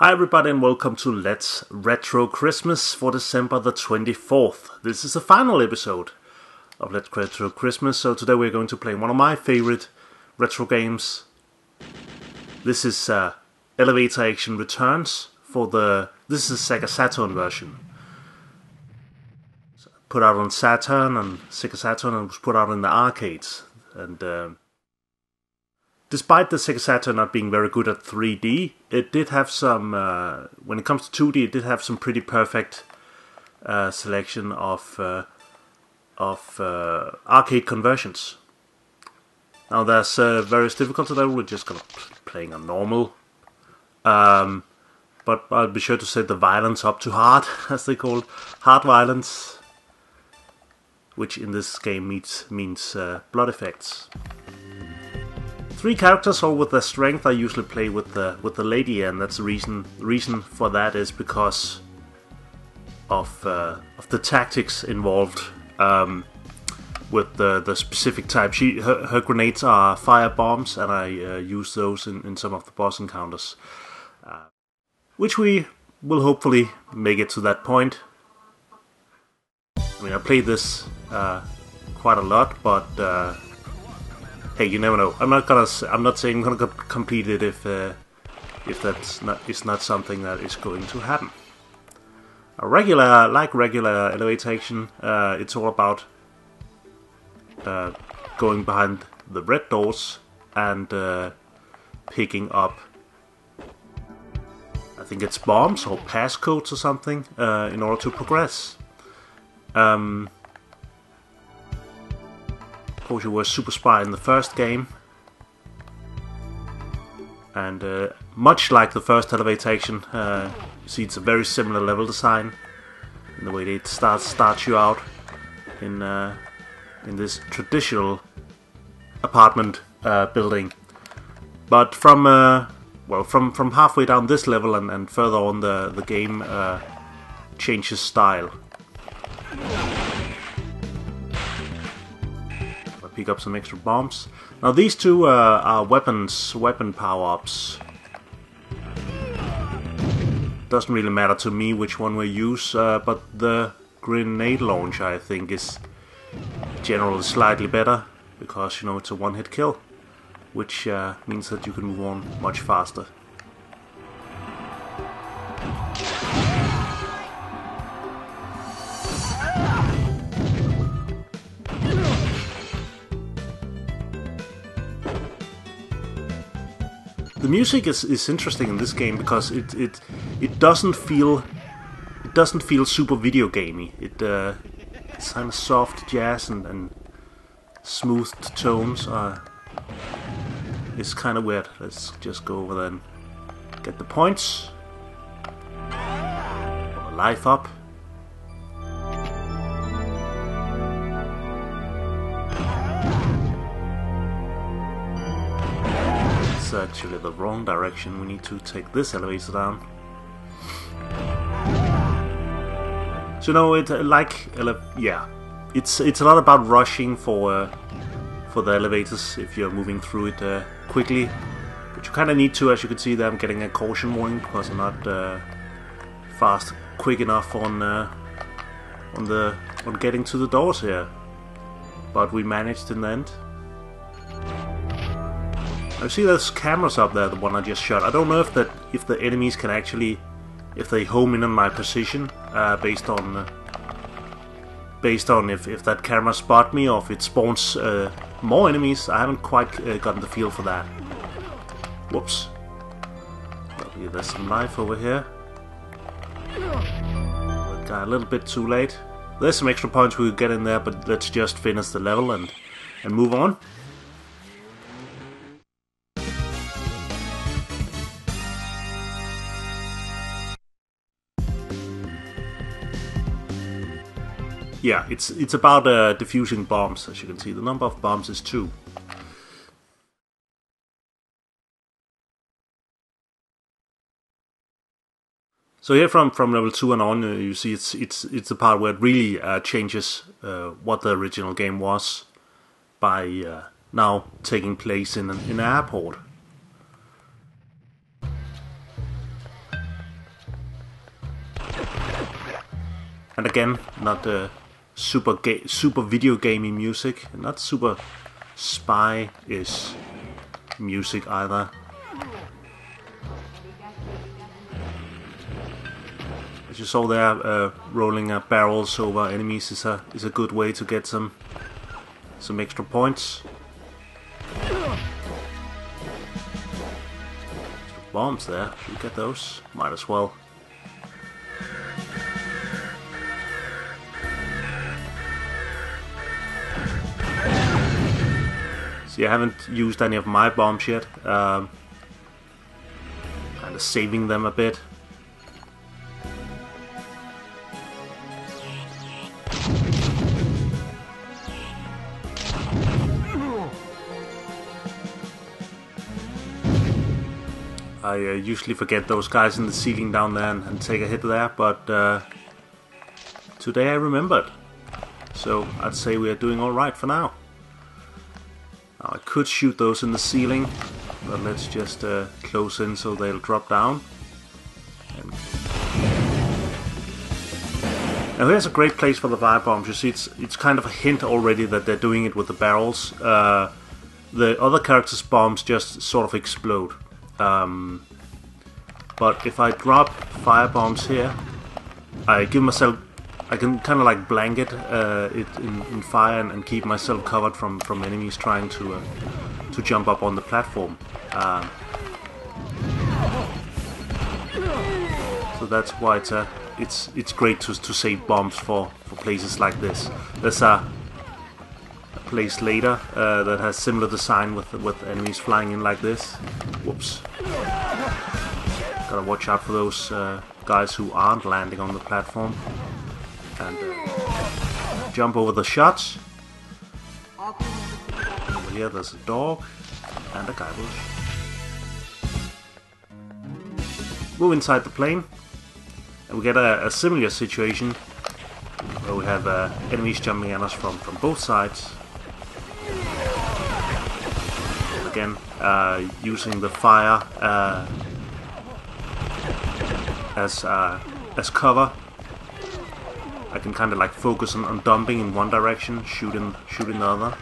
Hi everybody and welcome to Let's Retro Christmas for December the 24th. This is the final episode of Let's Retro Christmas, so today we're going to play one of my favorite retro games. This is Elevator Action Returns for this is a Sega Saturn version. Put out on Saturn and Sega Saturn and was put out in the arcades. And despite the Sega Saturn not being very good at 3D, it did have some, when it comes to 2D, it did have some pretty perfect selection of arcade conversions. Now there's various difficulty level, we're just gonna playing on normal. But I'll be sure to set the violence up to hard, as they call it, hard violence, which in this game means blood effects. 3 characters, all with their strength. I usually play with the lady, and that's the reason for that is because of the tactics involved with the specific type. Her grenades are fire bombs, and I use those in some of the boss encounters, which we will hopefully make it to that point. I mean, I played this quite a lot, but hey, you never know. I'm not saying I'm gonna complete it if that's not something that is going to happen. Regular elevator action, it's all about going behind the red doors and picking up, I think it's bombs or passcodes or something, in order to progress. Of course, you were a super spy in the first game, and much like the first elevator action, you see it's a very similar level design in the way it starts you out in this traditional apartment building. But from halfway down this level and further on, the game changes style. Pick up some extra bombs. Now these two are weapon power-ups. Doesn't really matter to me which one we use, but the grenade launcher, I think, is generally slightly better because, you know, it's a one-hit kill, which means that you can move on much faster. The music is interesting in this game because it doesn't feel super video gamey. It's kind of soft jazz and smooth tones. It's kind of weird. Let's just go over there and get the points. Life up. Actually the wrong direction. We need to take this elevator down. So no, it's a lot about rushing for the elevators if you're moving through it quickly, but you kind of need to. As you can see there, I'm getting a caution warning because I'm not quick enough on getting to the doors here, but we managed in the end. I see there's cameras up there, the one I just shot. I don't know if the enemies can actually, if they home in on my position, based on if that camera spot me or if it spawns more enemies. I haven't quite gotten the feel for that. Whoops. Okay, there's some life over here. That guy a little bit too late. There's some extra points we could get in there, but let's just finish the level and move on. Yeah, it's about defusing bombs. As you can see, the number of bombs is 2. So here from level 2 and on, you see it's the part where it really changes what the original game was by now taking place in an airport. And again, not super video gamey music, not super spy-ish music either. As you saw there, rolling barrels over enemies is a good way to get some extra points. Bombs there, should we get those? Might as well. See, I haven't used any of my bombs yet. Kind of saving them a bit. I usually forget those guys in the ceiling down there and take a hit there, but today I remembered. So I'd say we are doing alright for now. Now I could shoot those in the ceiling, but let's just close in so they'll drop down. Now here's a great place for the firebombs. You see, it's kind of a hint already that they're doing it with the barrels. The other characters' bombs just sort of explode. But if I drop firebombs here, I can kind of like blanket it in fire and keep myself covered from enemies trying to jump up on the platform. So that's why it's great to save bombs for places like this. There's a place later that has similar design with enemies flying in like this. Whoops. Gotta watch out for those guys who aren't landing on the platform. And jump over the shots. Over here there's a dog and a guybrush. Move inside the plane, and we get a similar situation where we have enemies jumping at us from both sides. Again, using the fire as cover. I can kind of like focus on dumping in one direction, shooting the other.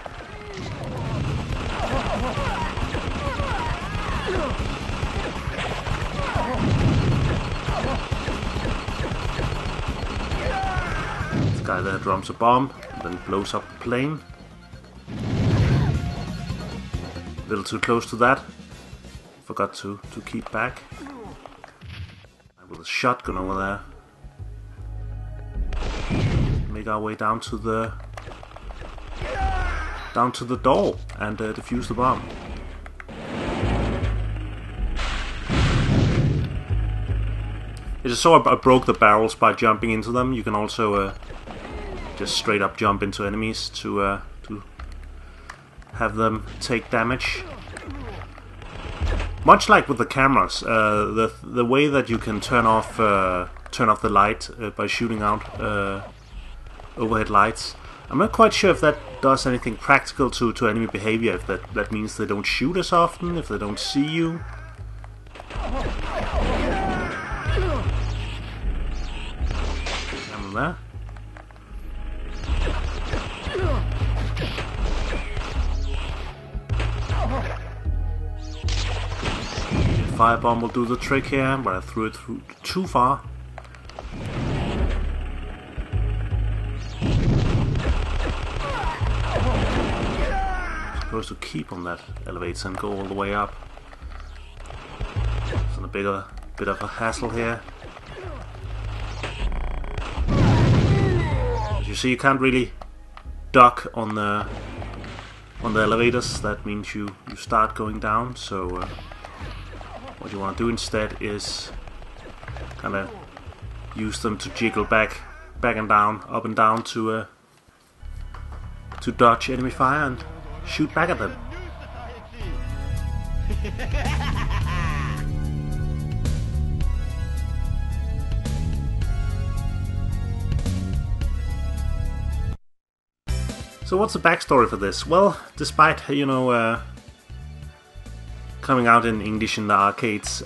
This guy there drops a bomb, and then blows up the plane. A little too close to that. Forgot to keep back. With a shotgun over there. Make our way down to the door and defuse the bomb. As you saw, I broke the barrels by jumping into them. You can also just straight up jump into enemies to have them take damage. Much like with the cameras, the way that you can turn off the light by shooting out overhead lights. I'm not quite sure if that does anything practical to enemy behavior. If that means they don't shoot as often, if they don't see you. Camera there. Firebomb will do the trick here, but I threw it through too far. Supposed to keep on that elevator and go all the way up. It's a bit of a hassle here. As you see, you can't really duck on the elevators. That means you start going down. So what you want to do instead is kind of use them to jiggle back and down, up and down to dodge enemy fire and shoot back at them. So what's the backstory for this? Well, despite, coming out in English in the arcades,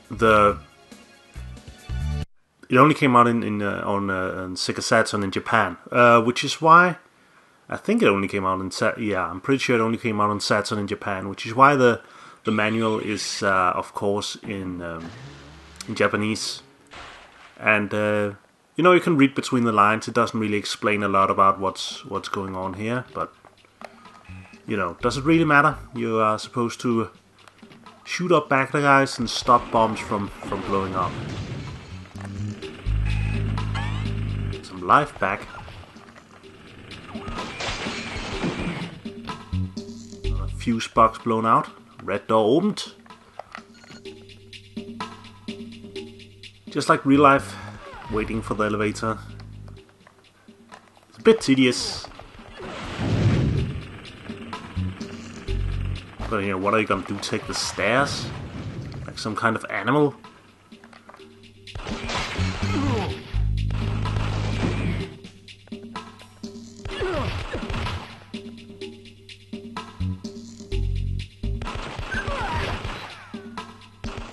the it only came out on Sega Saturn in Japan, which is why I think it only came out in I'm pretty sure it only came out on Saturn in Japan, which is why the manual is of course in Japanese, and you know, you can read between the lines. It doesn't really explain a lot about what's going on here, but you know, does it really matter? You are supposed to shoot up back the guys and stop bombs from blowing up. Some life back. A fuse box blown out. Red door opened. Just like real life, waiting for the elevator. It's a bit tedious. But you know, what are you gonna do? Take the stairs? Like some kind of animal?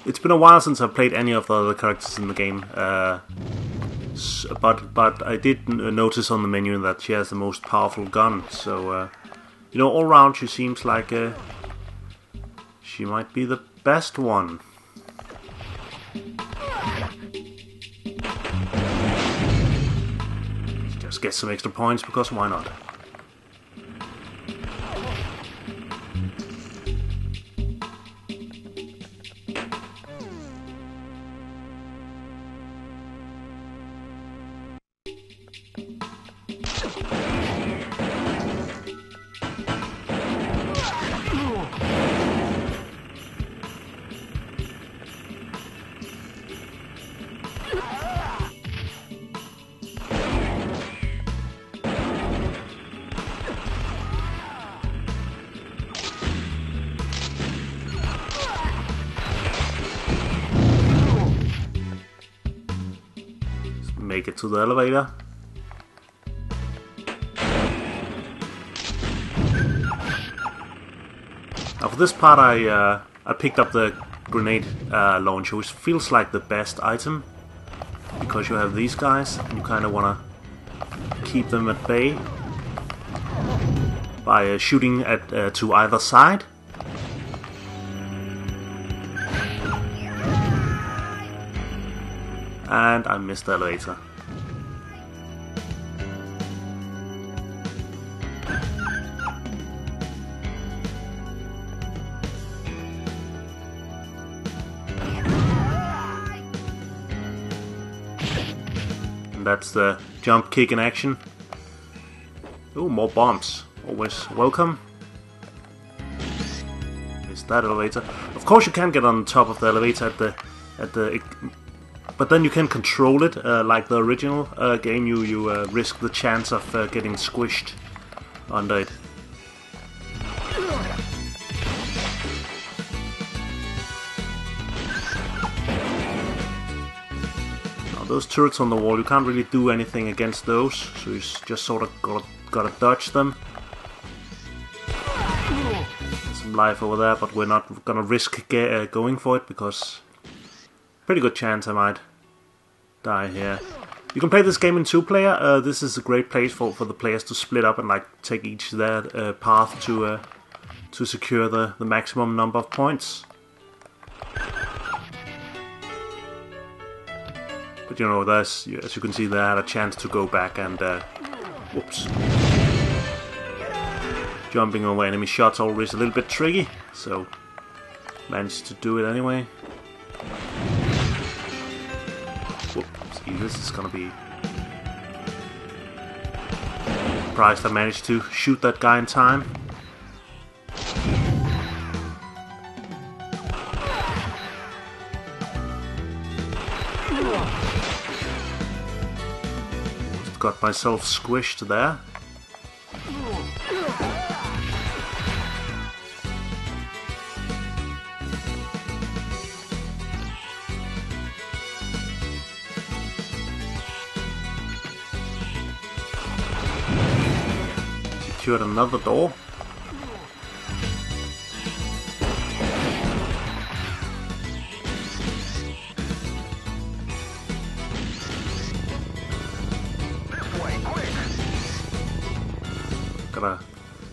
It's been a while since I've played any of the other characters in the game, but I did notice on the menu that she has the most powerful gun. So you know, all round she seems like she might be the best one. Just get some extra points, because why not? Make it to the elevator. Now for this part I picked up the grenade launcher, which feels like the best item, because you have these guys and you kind of want to keep them at bay by shooting at to either side. And I missed the elevator. And that's the jump kick in action. Oh, more bombs. Always welcome. Missed that elevator. Of course you can get on top of the elevator at the but then you can control it, like the original game. You risk the chance of getting squished under it. Now those turrets on the wall, you can't really do anything against those, so you just sort of gotta dodge them. There's some life over there, but we're not gonna risk going for it, because pretty good chance I might die here. You can play this game in 2-player. This is a great place for the players to split up and like take each their path to secure the maximum number of points. But you know, as you can see, they had a chance to go back and whoops. Jumping over enemy shots always a little bit tricky, so managed to do it anyway. Whoops, this is gonna be... Surprised I managed to shoot that guy in time. Just got myself squished there. Secured another door. gotta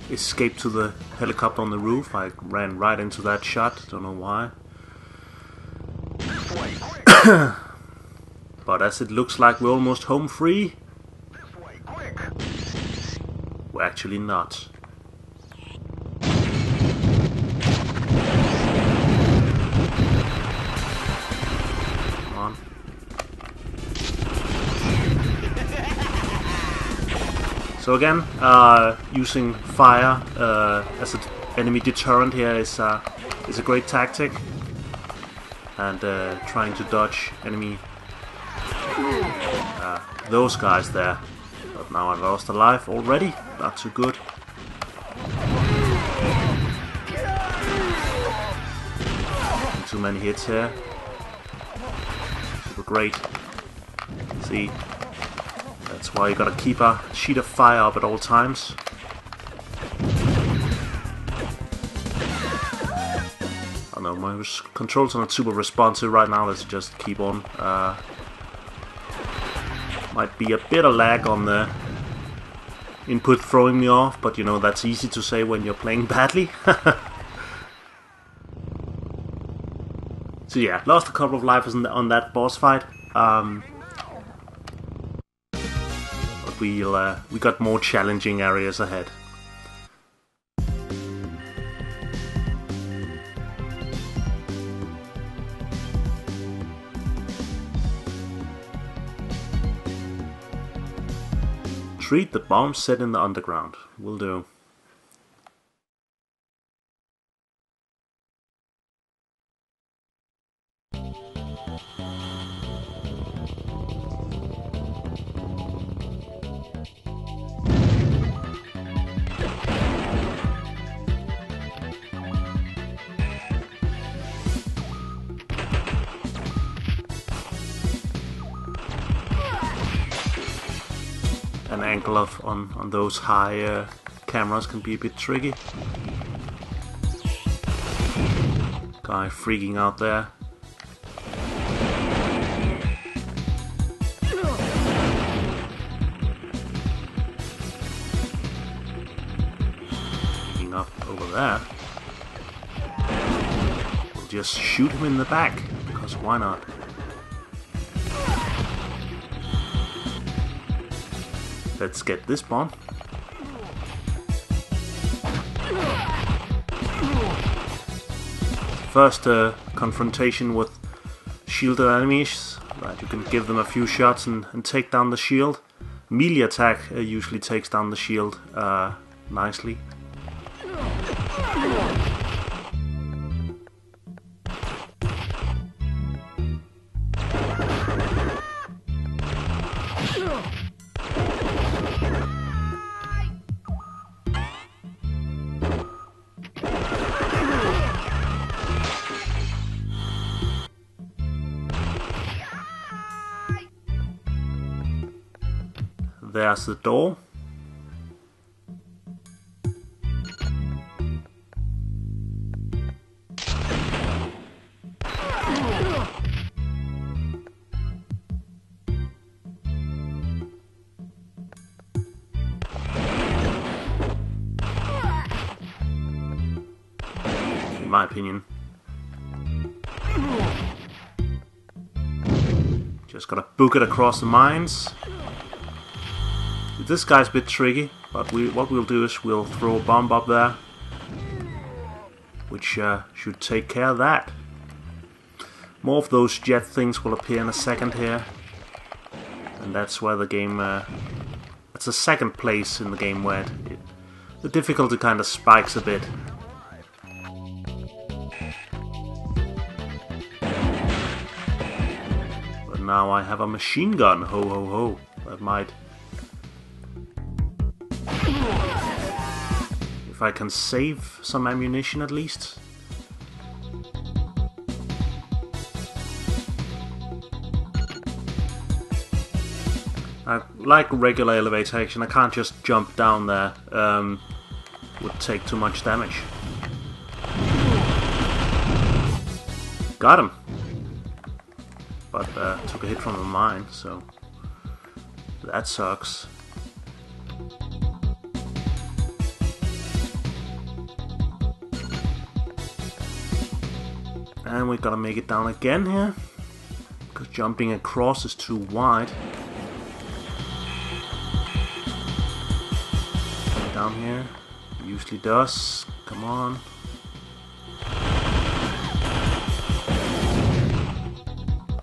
escape to the helicopter on the roof. I ran right into that shot, don't know why. But as it looks like we're almost home free, we're actually not. Come on. So again, using fire as an enemy deterrent here is a great tactic, and trying to dodge enemy those guys there. But now I lost a life already. Not too good. Too many hits here. Super great. See, that's why you gotta keep a sheet of fire up at all times. I know my controls are not super responsive right now. Let's just keep on. Might be a bit of lag on the input throwing me off, but you know, that's easy to say when you're playing badly. So yeah, lost a couple of lives on that boss fight. But we got more challenging areas ahead. Treat the bombs set in the underground. Will do. An angle on those high cameras can be a bit tricky. Guy freaking out there. Freaking up over there. We'll just shoot him in the back, because why not? Let's get this bomb. First confrontation with shielded enemies. Right, you can give them a few shots and take down the shield. Melee attack usually takes down the shield nicely. There's the door. In my opinion. Just gotta book it across the mines. This guy's a bit tricky, but what we'll do is we'll throw a bomb up there, which should take care of that. More of those jet things will appear in a second here, and that's where the game. It's the second place in the game where the difficulty kind of spikes a bit. But now I have a machine gun. Ho ho ho! That might. If I can save some ammunition at least. Like regular elevator action, I can't just jump down there. Would take too much damage. Got him! But took a hit from a mine, so that sucks. And we gotta make it down again here, because jumping across is too wide. Down here, it usually does. Come on.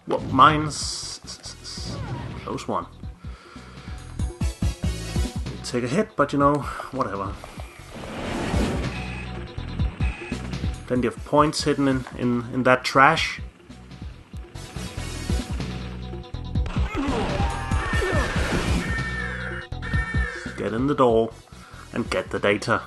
What, mines? Close one. Take a hit, but you know, whatever. Plenty of points hidden in that trash. Get in the door and get the data.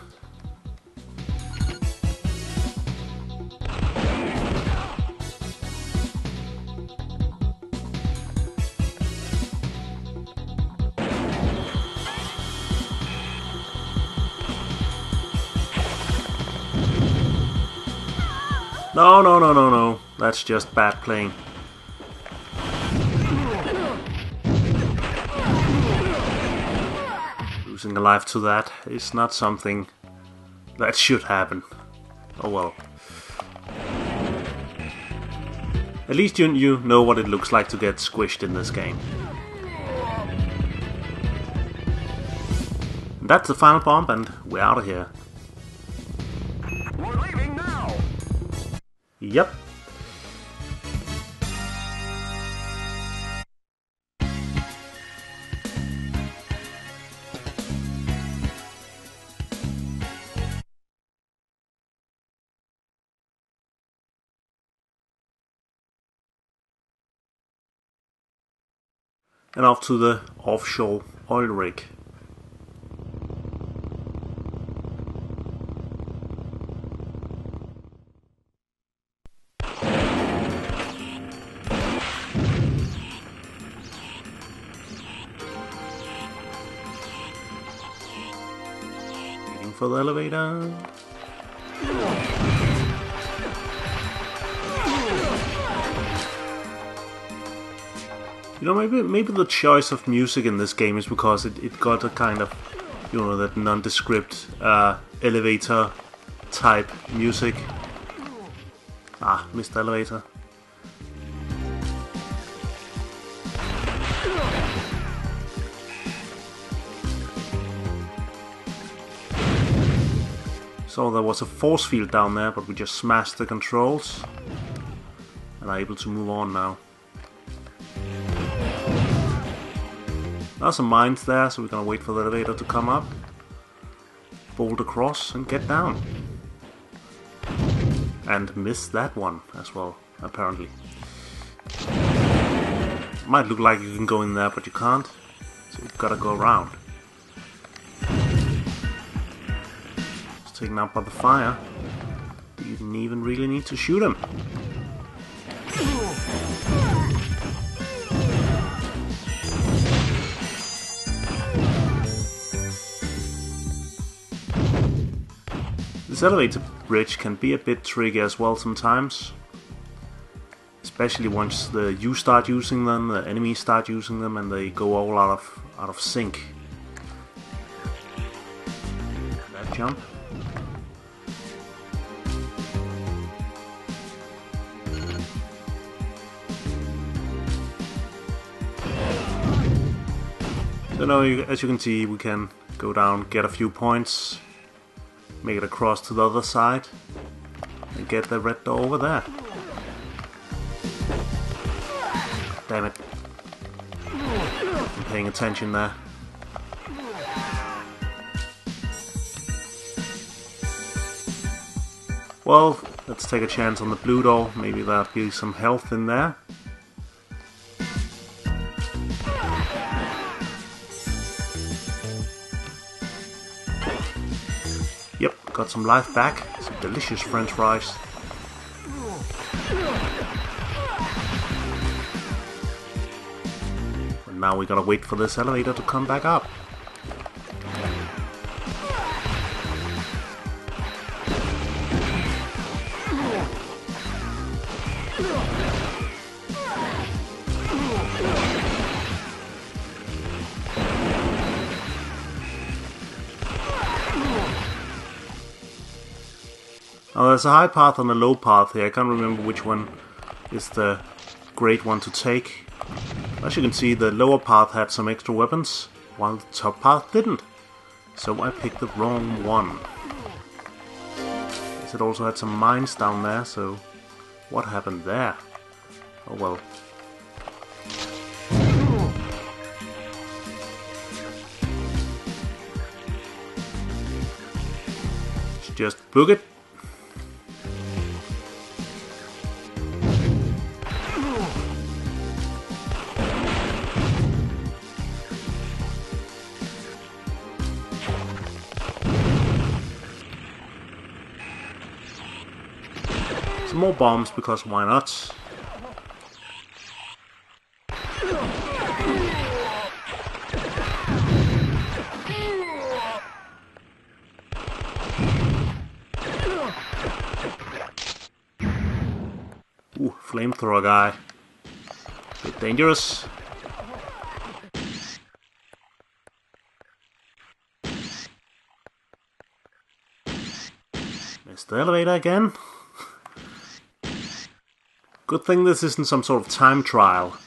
No, no, no, no, no. That's just bad playing. Losing a life to that is not something that should happen. Oh well. At least you know what it looks like to get squished in this game. And that's the final bomb, and we're out of here. We're leaving now. Yep. And off to the offshore oil rig. Waiting for the elevator. You know, maybe the choice of music in this game is because it got a kind of, you know, that nondescript elevator type music. Ah, missed elevator. So there was a force field down there, but we just smashed the controls and are able to move on now. There's some mines there, so we're gonna wait for the elevator to come up, bolt across and get down. And miss that one as well, apparently. Might look like you can go in there, but you can't, so you've gotta go around. It's taken out by the fire. You didn't even really need to shoot him. This elevator bridge can be a bit tricky as well sometimes. Especially once you start using them, the enemies start using them, and they go all out of sync. That jump. So now, as you can see, we can go down, get a few points, make it across to the other side, and get the red door over there. Damn it. I'm paying attention there. Well, let's take a chance on the blue door. Maybe there'll be some health in there. Yep, got some life back. Some delicious French fries. And now we gotta wait for this elevator to come back up. Oh, there's a high path and a low path here. I can't remember which one is the great one to take. As you can see, the lower path had some extra weapons, while the top path didn't. So I picked the wrong one. It also had some mines down there, so what happened there? Oh well. Just book it. Some more bombs, because why not? Ooh, flamethrower guy. Bit dangerous. Missed the elevator again. Good thing this isn't some sort of time trial.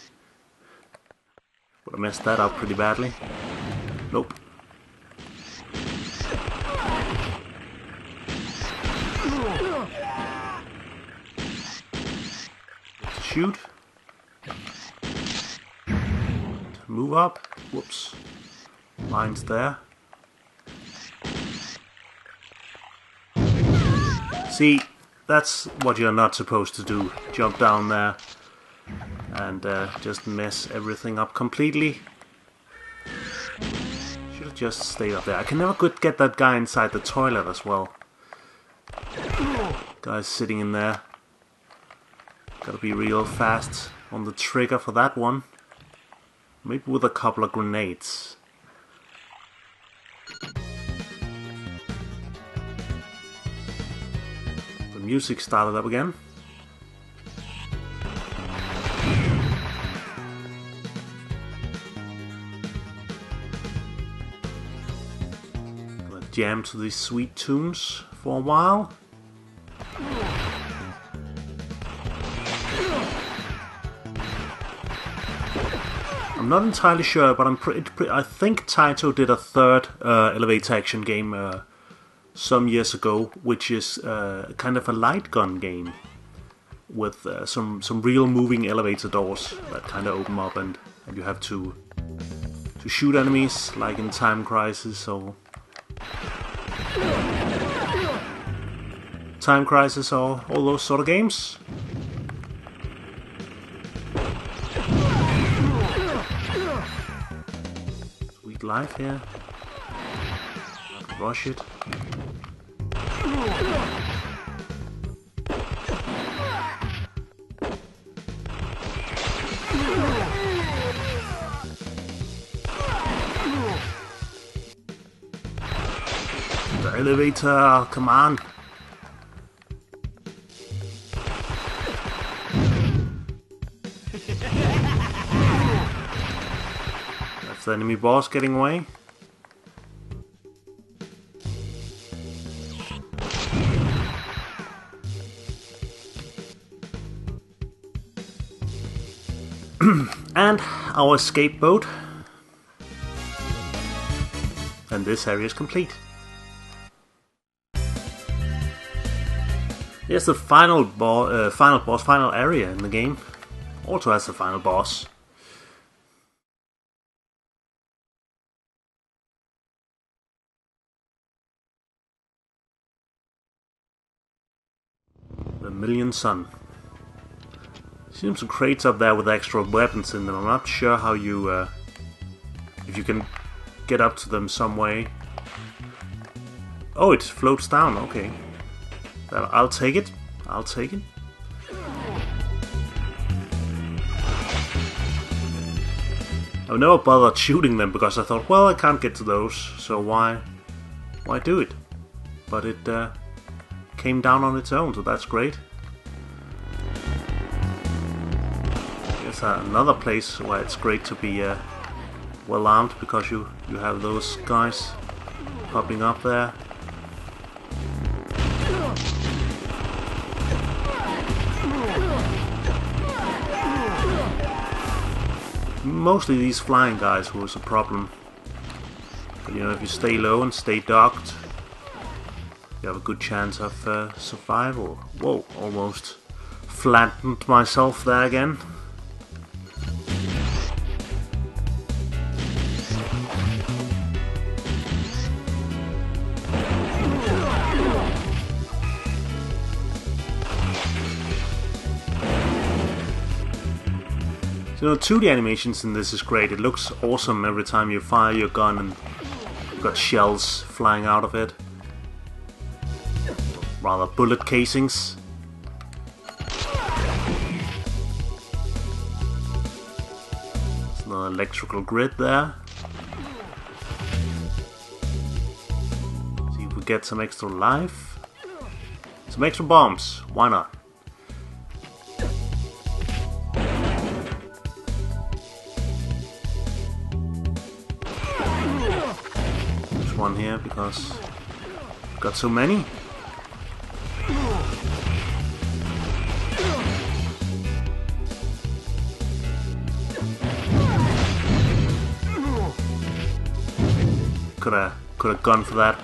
Would have messed that up pretty badly. Nope. Shoot. Move up. Whoops. Lines there. See, that's what you're not supposed to do. Jump down there and just mess everything up completely. Should have just stayed up there. I can never get that guy inside the toilet as well. Guy's sitting in there. Gotta be real fast on the trigger for that one. Maybe with a couple of grenades. The music started up again. Gonna jam to these sweet tunes for a while. I'm not entirely sure, but I think Taito did a third elevator action game some years ago, which is kind of a light gun game with some real moving elevator doors that kind of open up, and you have to shoot enemies like in Time Crisis or all those sort of games. Sweet life here. Rush it. The elevator, come on. That's the enemy boss getting away. And our escape boat. And this area is complete. Here's the final area in the game. Also has the final boss. The Million Sun. Seems some crates up there with extra weapons in them. I'm not sure how you, if you can get up to them some way. Oh, it floats down. Okay, I'll take it. I'll take it. I've never bothered shooting them because I thought, well, I can't get to those, so why do it? But it came down on its own, so that's great. Another place where it's great to be well armed, because you have those guys popping up there. mostly these flying guys who is a problem. But you know, if you stay low and stay docked, you have a good chance of survival. Whoa, almost flattened myself there again. You know, 2D animations in this is great. It looks awesome every time you fire your gun and you've got shells flying out of it. Rather, bullet casings. There's another electrical grid there. See if we get some extra life. Some extra bombs. Why not? One here because I've got so many. Could have gone for that.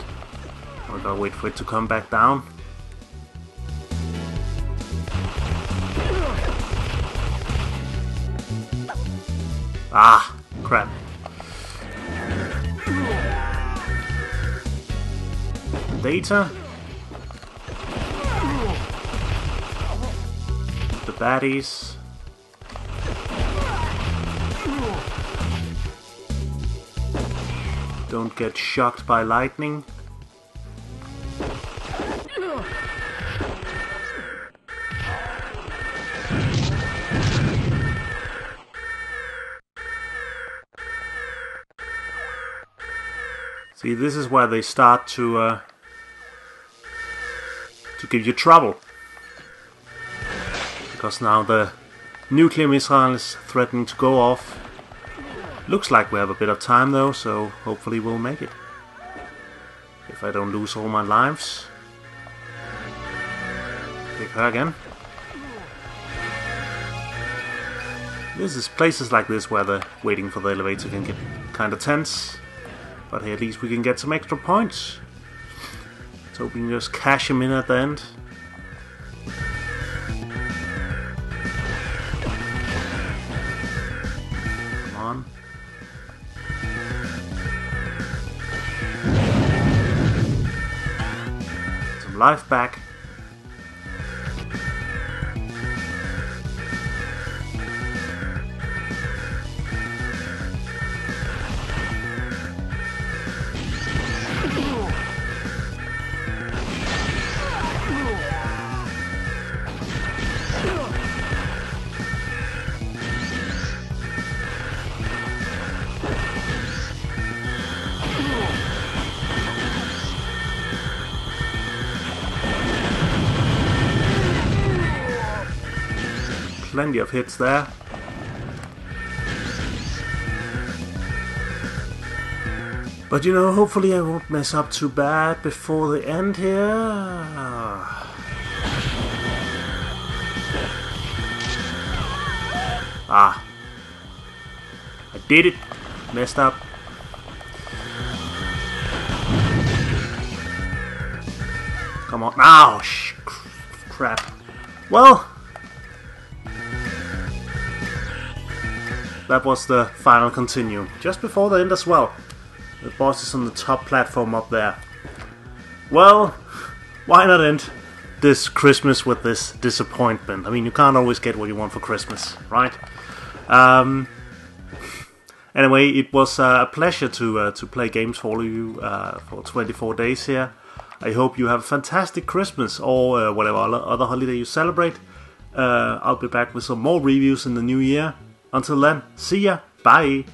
I gotta wait for it to come back down. Ah, crap. Data. The baddies. Don't get shocked by lightning. See, this is where they start to give you trouble. Because now the nuclear missile is threatening to go off. Looks like we have a bit of time though, so hopefully we'll make it. If I don't lose all my lives. Pick her again. This is places like this where the waiting for the elevator can get kinda tense. But here at least we can get some extra points. So we can just cash them in at the end. Come on. Some life back. Plenty of hits there. But you know, hopefully I won't mess up too bad before the end here. Ah. I did it. Messed up. Come on. Ow! Crap. Well, that was the final continue. Just before the end as well. The boss is on the top platform up there. Well, why not end this Christmas with this disappointment? I mean, you can't always get what you want for Christmas, right? Anyway, it was a pleasure to play games for all of you for 24 days here. I hope you have a fantastic Christmas or whatever other holiday you celebrate. I'll be back with some more reviews in the new year. Until then, see ya, bye!